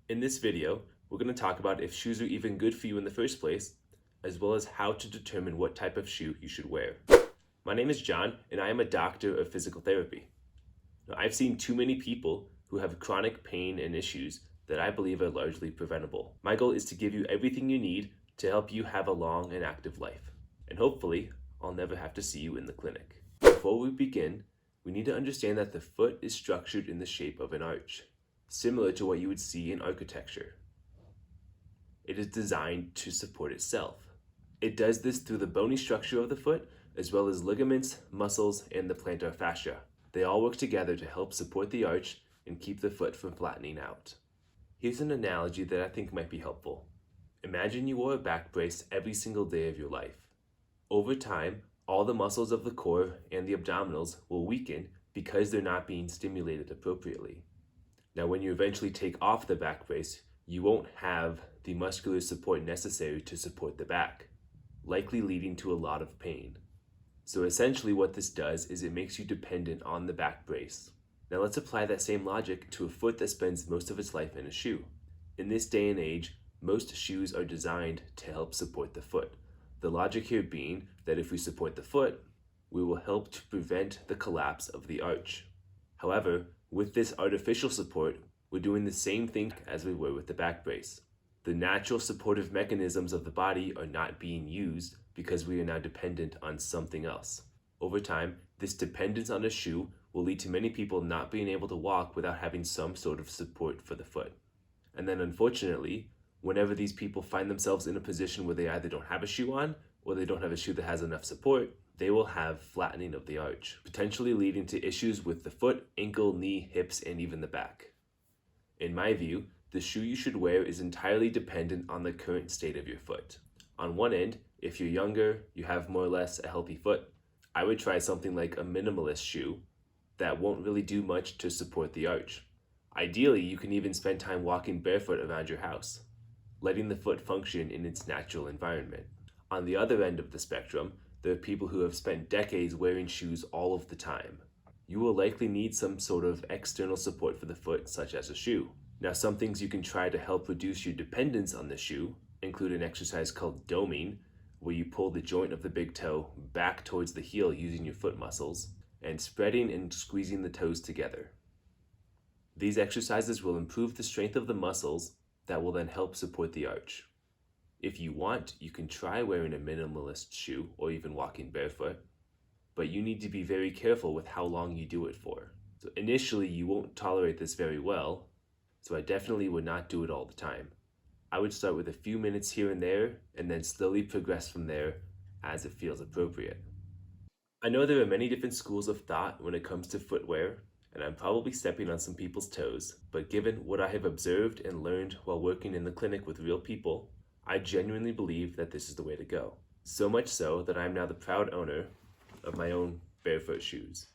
In this video, we're going to talk about if shoes are even good for you in the first place, as well as how to determine what type of shoe you should wear. My name is John, and I am a doctor of physical therapy. Now, I've seen too many people who have chronic pain and issues that I believe are largely preventable. My goal is to give you everything you need to help you have a long and active life. And hopefully, I'll never have to see you in the clinic. Before we begin, we need to understand that the foot is structured in the shape of an arch, similar to what you would see in architecture. It is designed to support itself. It does this through the bony structure of the foot, as well as ligaments, muscles, and the plantar fascia. They all work together to help support the arch and keep the foot from flattening out. Here's an analogy that I think might be helpful. Imagine you wore a back brace every single day of your life. Over time, all the muscles of the core and the abdominals will weaken because they're not being stimulated appropriately. Now, when you eventually take off the back brace, you won't have the muscular support necessary to support the back, likely leading to a lot of pain. So essentially what this does is it makes you dependent on the back brace. Now let's apply that same logic to a foot that spends most of its life in a shoe. In this day and age, most shoes are designed to help support the foot. The logic here being that if we support the foot, we will help to prevent the collapse of the arch. However, with this artificial support, we're doing the same thing as we were with the back brace. The natural supportive mechanisms of the body are not being used because we are now dependent on something else. Over time, this dependence on a shoe will lead to many people not being able to walk without having some sort of support for the foot. And then unfortunately, whenever these people find themselves in a position where they either don't have a shoe on or they don't have a shoe that has enough support, they will have flattening of the arch, potentially leading to issues with the foot, ankle, knee, hips, and even the back. In my view, the shoe you should wear is entirely dependent on the current state of your foot. On one end, if you're younger, you have more or less a healthy foot, I would try something like a minimalist shoe that won't really do much to support the arch. Ideally, you can even spend time walking barefoot around your house, letting the foot function in its natural environment. On the other end of the spectrum, there are people who have spent decades wearing shoes all of the time. You will likely need some sort of external support for the foot, such as a shoe. Now, some things you can try to help reduce your dependence on the shoe include an exercise called doming, where you pull the joint of the big toe back towards the heel using your foot muscles, and spreading and squeezing the toes together. These exercises will improve the strength of the muscles that will then help support the arch. If you want, you can try wearing a minimalist shoe or even walking barefoot, but you need to be very careful with how long you do it for. So initially, you won't tolerate this very well, so I definitely would not do it all the time. I would start with a few minutes here and there, and then slowly progress from there as it feels appropriate. I know there are many different schools of thought when it comes to footwear, and I'm probably stepping on some people's toes, but given what I have observed and learned while working in the clinic with real people, I genuinely believe that this is the way to go. So much so that I am now the proud owner of my own barefoot shoes.